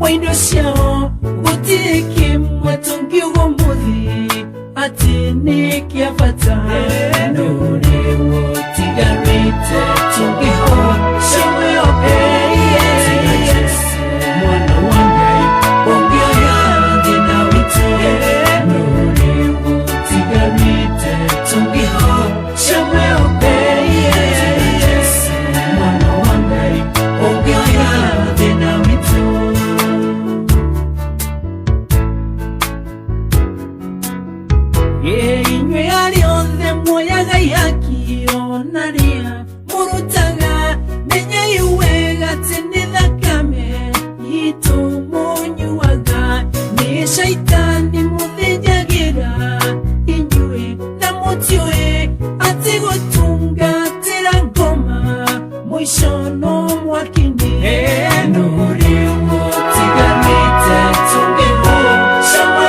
Waindo siao Butiki mwatungi ugomuthi Atini kia fata Nure wotigarite Tungiho Shime ope Mwana wangai Ongeo ya dina witu Nure wotigarite Tungiho Shime ope Mwana wangai Ongeo ya dina witu Inywe alionde moyaga yakionaria Murutaga menye iwega tenida kame Ito monyuaga Ni shaitani muthejagira Inywe na mutioe Atigo tunga tera ngoma Mwishono mwakini Nuri mutigarite tungiho Shama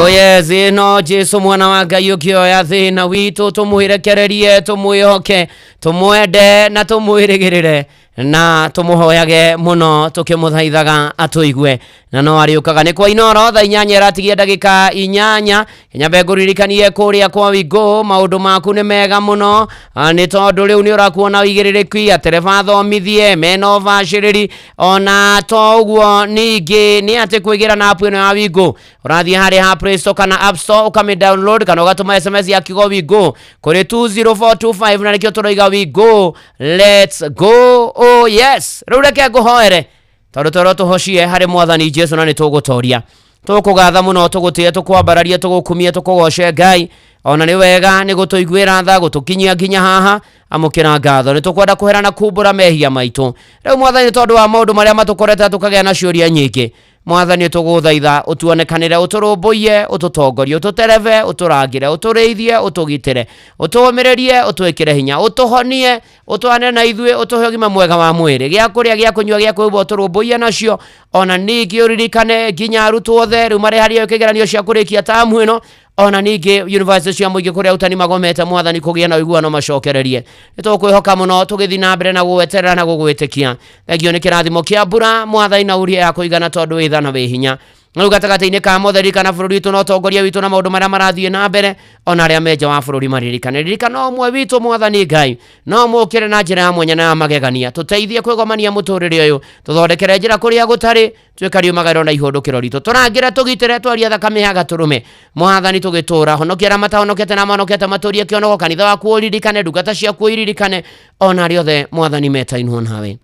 yes, ino Jesu mwana wa Ngai ukioya thina witu tumuhirekererie tumwihoke tumwende na tumwirigirire na tumuhoyage muno tukimuthaithaga atuigue na no ariukaga ni kwa inoro tha 8 ratigia ndagika 8 nyambe nguririkanie kuria kwa Wigo maundu maku ni mega muno ni tondu riu ni urakuona wigiririki atereba thomithie meno vashiriri ona to uguo ningi ni ati kwigira na app ino ya Wigo urathie hari ha Play Store kana App Store ukami download kana ugatuma SMS ya Kigo Wigo kuri 20425 na nikio turoiga Wigo let's go. Oh yes, rureke nguhoere tondu toro tuhocie hari mwathani Jesu na ni tugutoria tukugatha muno tugutie tukwambararia tugukumie tukugoce Ngai ona ni wega ni gutuiguira tha gutukinyia nginya haha amukira ngatho ni tukwenda kuherana kumbura mehia maitu riu mwathani tondu wa maundu maria matukorete tukagea na ciuria nyingi mwathani tuguthaitha utuonekanire uturumbuye ututongorie ututereve uturangire uturiithie utugitire utumirerie utwikire hinya utuhonie utwane na ithue utuhe ugima mwega wa mwiri gia kuria gia kunywa gia kwigwa uturumbuye nacio ona ningi uririkane nginya arutwo othe riu mari hari kigeranio cia kurikia tamu ino ona ningi university cia muingi kuria utani magomete mwathani kugia na iguano macokererie nitukwihoka muno tugithi na mbere na gweterera na gugwitikia thegio ni kirathimo kia mbura mwathani na uria ya kuigana tondu witha na wihinya riu gatagati-ini ka motheri kana bururi witu no tongoria witu na maundu maria marathie na mbere ona aria menja wa bururi maririkana omwe witu mwathani Ngai no mukire na njira ya mwanya na magegania tuteithie kwigomania muturire uyu tuthondekere njira kuria gutari twikario magaro na ihundukiro ritu turangira tugitire twaria thakame ya gaturume mwathani tugitura honokiera matahonokete na manokete maturie kionogo kanitha waku uririkane ndungata ciaku iririkane ona riothe mwathani metainwo nawe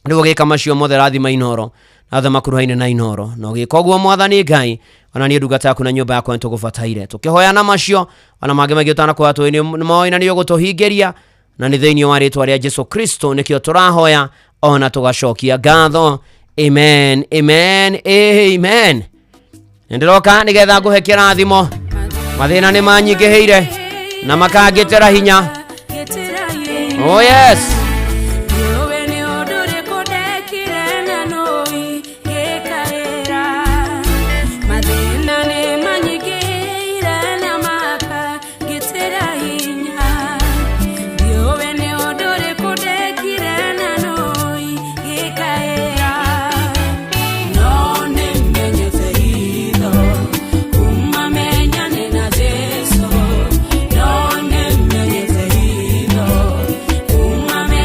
riu gika macio mothe rathima inoro atha makuruhaine na inoro no gikoguo mwathani Ngai ona ni ndungata yaku na nyumba yako ntugubataire tukihoya na macio ona mage magi utana kwa watu ni moina ni gutuhingeria na ni theinio wa ritwa ria Jesu Kristo nikio turahoya ona tugacokia ngatho amen amen amen ndiroka nigetha nguhe kirathimo mathina ni manyigiheire na makangitera hinya oh yes Umame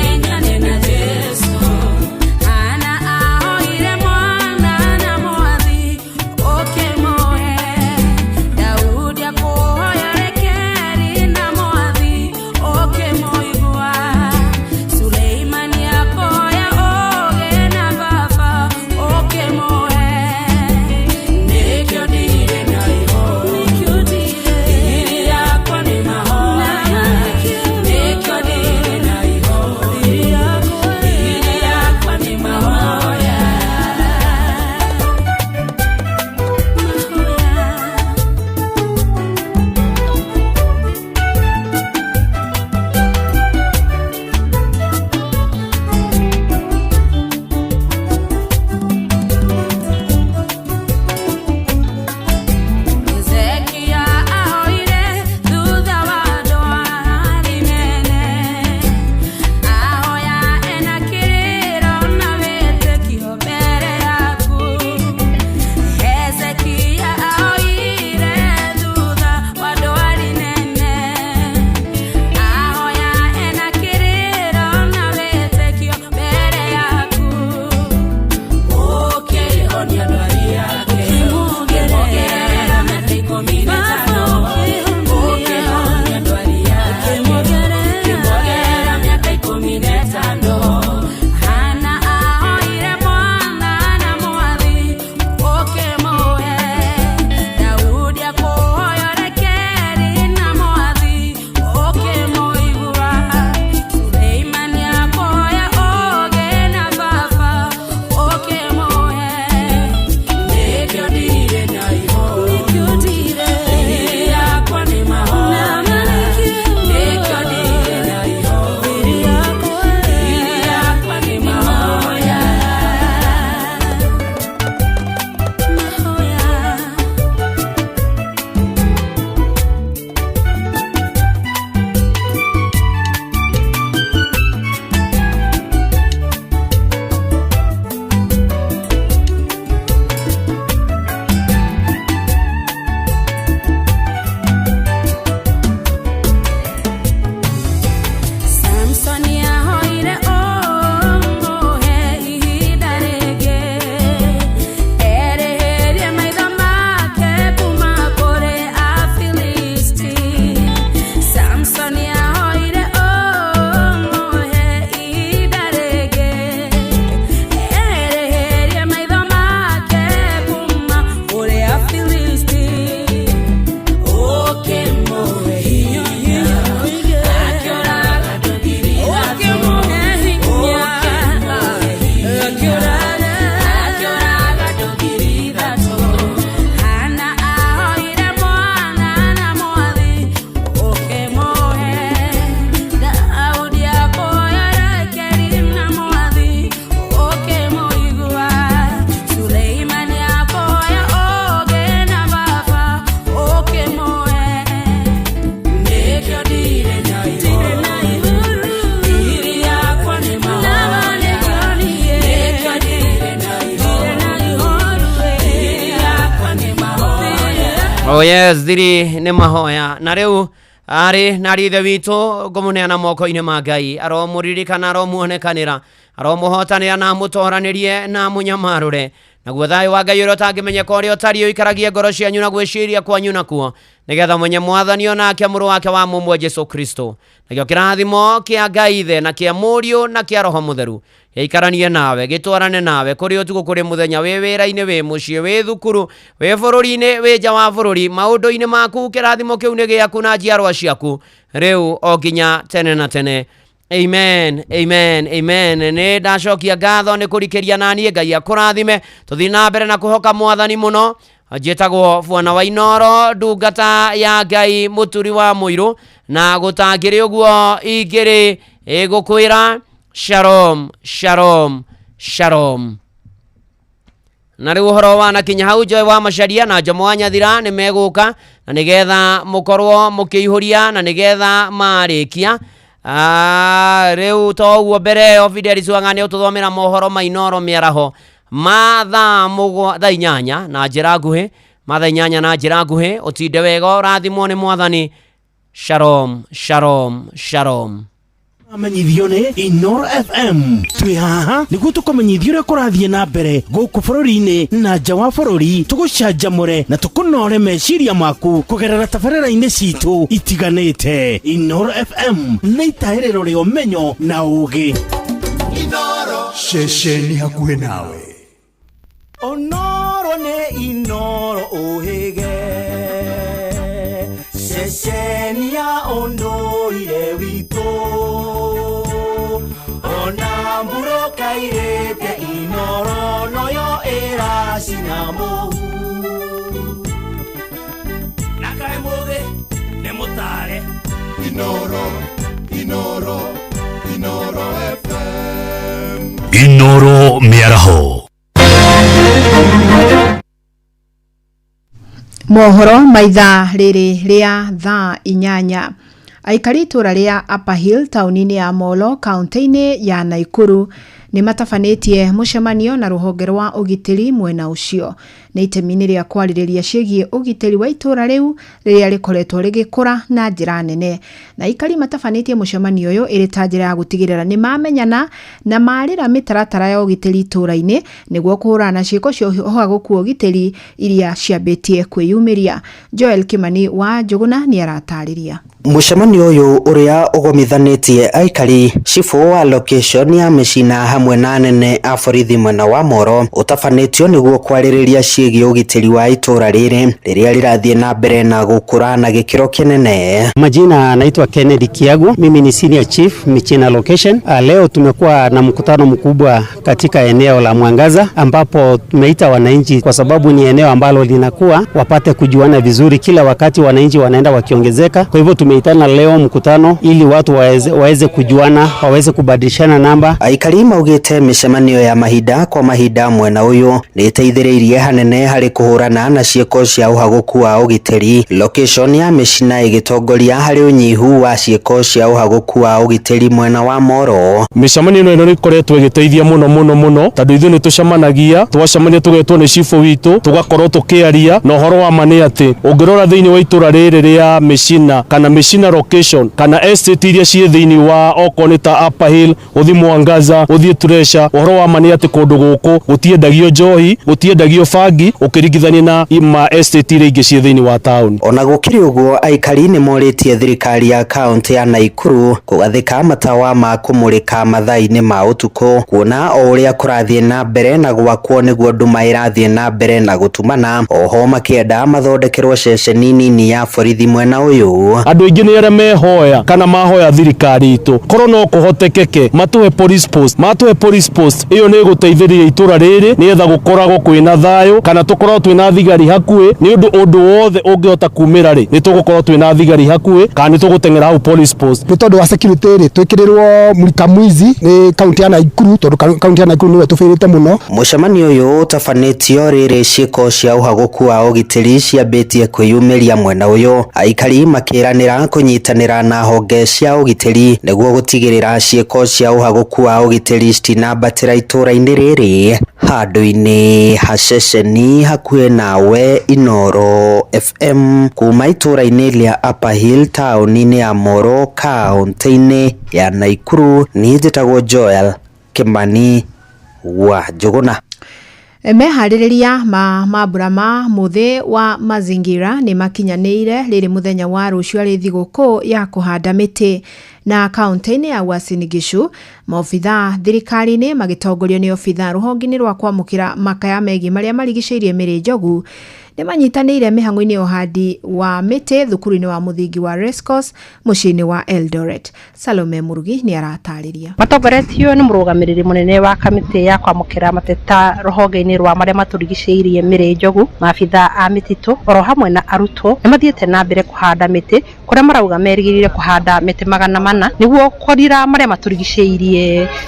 Oh yes, thiri ni mahoya na riu ari narithe witu ngumuneana moko-ini ma Ngai aromuririkana aromuonekanira aromuhotanira na mutoranirie na munyamarure naguo thayo wa Ngai uria utangimenyeka uria utari uikaragie ngoro cianyu na gwiciria kwanyu nakuo nigetha mwenye mwathani onake muru wake wa mumwe Jesu Kristo nakio kirathimo kia Ngai the na kia Muriu na kia Roho Mutheru ikaranie nawe gitwarane nawe kuri utuko kuri muthenya we wira-ini we mucie we thukuru we bururi-ini we nja wa bururi maundu-ini maku kirathimo kiu ni giaku na njiarwa ciaku riu o nginya tene na tene. Amen, amen, amen. Ni ndacokia ngatho ni kurikiria nani Ngai akurathime tuthi na mbere na kuhoka mwathani muno. Njitagwo Bwana wa Inoro ndungata ya Ngai muturi wa muiru na gutangiri uguo igiri igukwira shalom shalom shalom. Na riu horo wana kinya hau Joy wa Macharia na Jomo wa Nyathira ni meguka na nigetha mukorwo mukiihuria na nigetha marikia riu toguo mbere o Fidelis Wang'ani ututhomera mohoro ma Inoro miaraho matha thaa 8 na njira nguhi matha 8 na njira nguhi utinde wega urathimwo ni mwathani. Shalom shalom shalom. Amenyithio ni Inoro FM twi haha niguo tukomenyithio uria kurathie na mbere guku bururi-ini na nja wa bururi tugucanjamure na tukunore meciria maku kugerera tabarĩra-inĩ citu itiganĩte. Inoro FM na itaĩrĩro rĩa ũmenyo na ũũgĩ. Inoro ceceni hakuhĩ nawe. Onoro nĩ Inoro ũhĩge ceceni ya ũndũire witũ ona mburo kairĩte Inoro noyo ĩracina mũhu na kaĩ mũthĩ nĩ mũtare. Inoro Inoro Inoro FM. Inoro miaraho. Mohoro maitha riri ria thaa 8. Aikari itura ria Upper Hill tauni-ini ya Molo kaunti-ini ya Naikuru ni matafanĩtie mũcemanio na rũhonge rwa ũgitĩri mwena ũcio nĩ itemi-inĩ rĩa kwarĩrĩria ciĩgiĩ ũgitĩri wa itũra rĩu rĩrĩa rĩkoretwo rĩgĩkũra na njĩra nene. Na aikari matafanĩtie mũcemanio ũyũ ĩrĩ ta njĩra ya gũtigĩrĩra nĩ mamenyana na marĩra mĩtaratara ya ũgitĩri itũra-inĩ nĩguo kũhũrana na ciĩko cia ũhagũku wa ũgitĩri iria ciambĩtie kwĩyumĩria. Joel Kimani wa Njuguna nĩ aratarĩria. Mũcemanio ũyũ ũrĩa ũgomithanĩtie aikari cifu wa location ya Mĩcina hamwe na anene a borithi mwena wa Moro ũtabanĩtio nĩguo kwarĩrĩria ciĩgiĩ ũgitĩri wa itũra rĩrĩ rĩrĩa rĩrathiĩ na mbere na gũkũra na gĩkĩro kĩnene. Majina naitwa Kennedy Kiagu, mimi ni senior chief Mĩcina location. Leo tumekuwa na mkutano mkubwa katika eneo la Mwangaza ambapo tumeita wananchi kwa sababu ni eneo ambalo linakuwa wapate kujuana vizuri kila wakati wananchi wanaenda wakiongezeka. Kwa hivyo tumeitana leo mkutano ili watu waweze kujuana, waweze kubadilishana namba. Aikari maugĩte mĩcemanio ya mahinda kwa mahinda mwena ũyũ nĩ ĩteithĩrĩirie hanene harĩ kũhũrana na ciĩko cia ũhagũku wa ũgitĩri. Location ya Mĩcina ĩgĩtongoria harĩ ũnyihu wa ciĩko cia ũhagũku wa ũgitĩri mwena wa Moro. Mĩcemanio ĩno nĩ ĩkoretwo ĩgĩteithia mũno tondũ ithuĩ nĩ tũcemanagia twacemania tũgetwo nĩ cifu witũ tũgakorwo tũkĩaria na ũhoro wa ma nĩ atĩ ũngĩrora thĩinĩ wa itũra rĩrĩ rĩa Mĩcina kana Mĩcina location kana estate iria ciĩ thĩinĩ wa okorwo ta Upper Hill uthi Mwangaza uthi Turesha ũhoro wa ma nĩ atĩ kũndũ gũkũ gũtiendagio njohi gũtiendagio bangi ũkĩringithania na ma estate iria ingĩ ciĩ thĩinĩ wa town. Ona gũkĩrĩ ũguo aikari nĩ morĩtie thirikari ya kaunti ya Naikuru kũgathĩka matawa ma kũmũrĩka mathaa-inĩ ma ũtukũ kuona o ũrĩa kũrathiĩ na mbere na gwakwo nĩguo nduma ĩrathiĩ na mbere na gũtumana. Oho makĩenda mathondekerwo ceceni nini ya borithi mwena ũyũ. Andũ aingĩ nĩ arĩa mehoya kana mahoya thirikari itũ korwo no kũhotekeke matũhe police post ĩyo nĩ gũteithĩrĩria itũra rĩrĩ nĩgetha gũkoragwo kwĩna thayũ kana tũkorwo twĩna thigari hakuhĩ nĩ ũndũ wothe ũngĩhota kumĩra rĩ nĩ tũgũkorwo twĩna thigari hakuhĩ kana nĩ tũgũteng'era hau police post. Nĩ tondũ wa security rĩ twĩkĩrĩrwo mũrika mwizi nĩ kaunti ya Naikuru tondũ kaunti ya Naikuru nĩwe tũbĩrĩte mũno. Mũcemanio ũyũ ũtabanĩtio rĩrĩ ciĩko cia ũhagũku wa ũgitĩri ciambĩtie kwĩyumĩria mwena ũyũ. Aikari makĩranĩra kũnyitanĩra na honge cia ũgitĩri nĩguo gũtigĩrĩra ciĩko cia ũhagũku wa ũgitĩri citinambatĩra itũra-inĩ rĩrĩ. handu-ini haceceni hakuhe nawe Inoro FM kuma itura-ini ria Upper Hill tauni-ini ya Molo kaunti-ini ya Naikuru. Ni njitagwo Joel Kimani wa Njuguna. Meharĩrĩria ma mambura ma muthi wa mazingira ni makinyanĩire rĩrĩ muthenya wa rũciũ arĩ thigũkũ ya kũhanda mĩtĩ na kaunti-ini ya Uasin Gishu. Maobitha thirikari-inĩ magĩtongorio nĩ obitha rũhonge-inĩ rwa kwamũkĩra makaya megiĩ marĩa marigicĩirie Mĩrĩ Njogu nĩ manyitanĩire mĩhang'o-inĩ ya ũhandi wa mĩtĩ thukuru-inĩ wa mũthingi wa Rescos mũciĩ-inĩ wa Eldoret. Salome Murugi nĩ aratarĩria. Matongoretio nĩ mũrũgamĩrĩri mũnene wa kamĩtĩ ya kwamũkĩra mateta rũhonge-inĩ rwa marĩa maturigicĩirie Mĩrĩ Njogu, maabitha a mĩtitũ oro hamwe na arutwo nĩ mathiĩte na mbere kũhanda mĩtĩ kũrĩa marauga merĩgĩrĩire kũhanda mĩtĩ 400 nĩguo kũrira marĩa maturigicĩirie.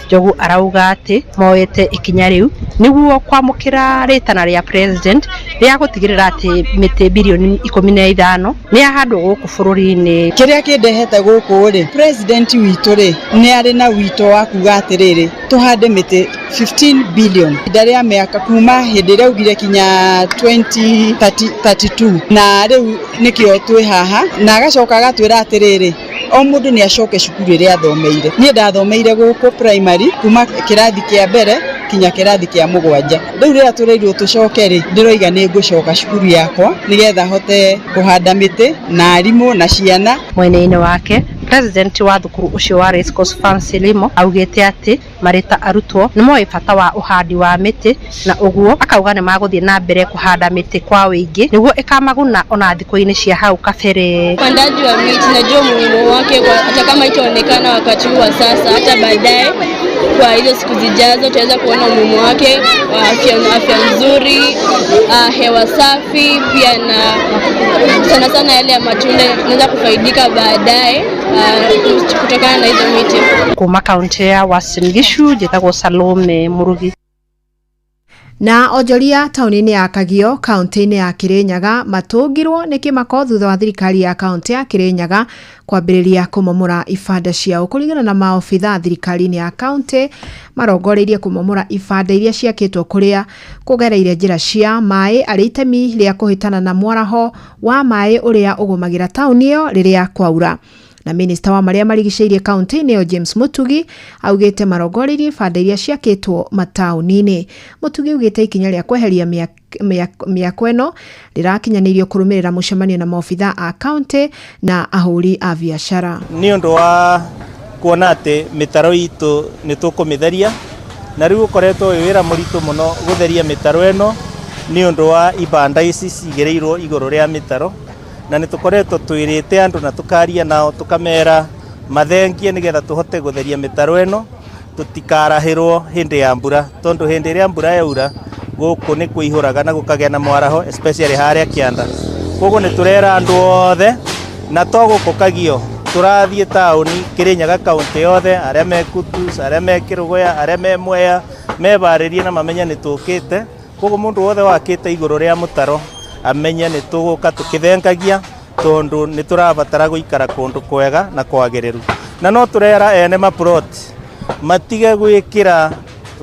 Njogu arauga atĩ moete ikinya rĩu nĩguo kwamũkĩra rĩtana rĩa president rĩa gũtigĩrĩra atĩ mĩtĩ bilioni 15 nĩ yahandwo gũkũ bũrũri-inĩ. Kĩrĩa kĩndehete gũkũ rĩ, president witũ rĩ nĩ arĩ na wito wa kuga atĩrĩrĩ tũhande mĩtĩ 15 billion ihinda rĩa mĩaka kuma hĩndĩ ĩrĩa augire kinya 2032 na rĩu nĩkĩo twĩ haha, na agacoka agatwĩra atĩrĩrĩ o mũndũ nĩ acoke cukuru ĩrĩa athomeire. Niĩ ndathomeire gũkũ primary kuma kĩrathi kĩa mbere kinya kĩrathi kĩa 7. Rĩu rĩrĩa tũreirwo tũcoke rĩ ndĩroiga nĩ ngũcoka cukuru yakwa nĩgetha hote kũhanda mĩtĩ na arimũ na ciana. Mwena-inĩ wake president wa thukuru ucio wa Rescos Fancy Limo augĩte atĩ marita arutwo nĩ moĩ bata wa uhandi wa mĩtĩ na ũguo akauga nĩ magũthiĩ na mbere kũhanda mĩtĩ kwa wĩingĩ nĩguo ĩkamaguna ona thikũ-inĩ cia hau kabere. Upandaji wa miti najua umuhimu wake hata kama itaonekana wakati huu wa sasa, hata baadaye kwa hizo siku zijazo tutaweza kuona umuhimu wake wa afya nzuri, hewa safi, pia na sana yale ya matunda tunaweza kufaidika baadaye kutokana na hizo miti. Kuma kaunti ya Uasin Gishu, njĩtagwo Salome Murugi. Na onjoria tauni-inĩ ya Kagio kaunti-inĩ ya Kirinyaga matũngirwo nĩ kĩmako thutha wa thirikari ya kaunti ya Kirinyaga kwambĩrĩria kũmomora ibanda ciao. Kũringana na maobitha thirikari-inĩ ya kaunti marongoreirie kũmomora ibanda iria ciakĩtwo kũrĩa kũgereire njĩra cia maĩ arĩ itemi rĩa kũhĩtana na mwaraho wa maĩ ũrĩa ũgũmagĩra tauni ĩyo rĩrĩa kwaura. Na minister wa marĩa marigicĩirie kaunti-inĩ yo James Mutugi augĩte marongoreirie ibanda iria ciakĩtwo mataũni-inĩ. Mutugi augĩte ikinya rĩa kweheria mĩako ĩno rĩrakinyanĩirio kũrũmĩrĩra mũcemanio na maobitha a kaunti na ahũri a biacara. Nĩ ũndũ wa kuona atĩ mĩtaro itũ nĩ tũkũmĩtheria na rĩu ũkoretwo wĩ wĩra mũritũ mũno gũtheria mĩtaro ĩno nĩ ũndũ wa ibanda ici cigĩrĩirwo igũrũ rĩa mĩtaro, na nĩ tũkoretwo twĩrĩte andũ na tũkaria nao tũkamera mathengie nĩgetha tũhote gũtheria mĩtaro ĩno tũtikarahĩrwo hĩndĩ ya mbura, tondũ hĩndĩ ĩrĩa mbura yaura gũkũ nĩ kũihũraga na gũkagĩa na mwaraho especially harĩa kĩanda. Koguo nĩ tũrera andũ othe na to gũkũ Kagio, tũrathiĩ taũni Kirinyaga kaunti yothe, arĩa me Kutus, arĩa me Kĩrũgũya, arĩa me Mwea mebarĩrie na mamenya nĩ tũkĩte. Koguo mũndũ wothe wakĩte igũrũ rĩa mũtaro amenya nĩ tũgũka tũkĩthengagia tondũ nĩ tũrabatara gũikara kũndũ kwega na kwagĩrĩru. Na no tũrera ene maplot matige gwĩkĩra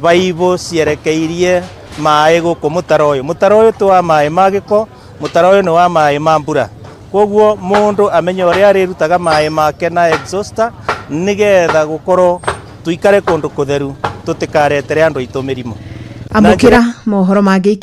baibũ cierekeirie maĩ gũkũ mũtaro ũyũ. Mũtaro ũyũ ti wa maĩ ma gĩko, mũtaro ũyũ nĩ wa maĩ ma mbura. Koguo mũndũ amenye ũrĩa arĩrutaga maĩ make na exhauster nĩgetha gũkorwo tuikare kũndũ kũtheru tũtikaretere andũ aitũ mĩrimũ. Amũkĩra mohoro mangĩ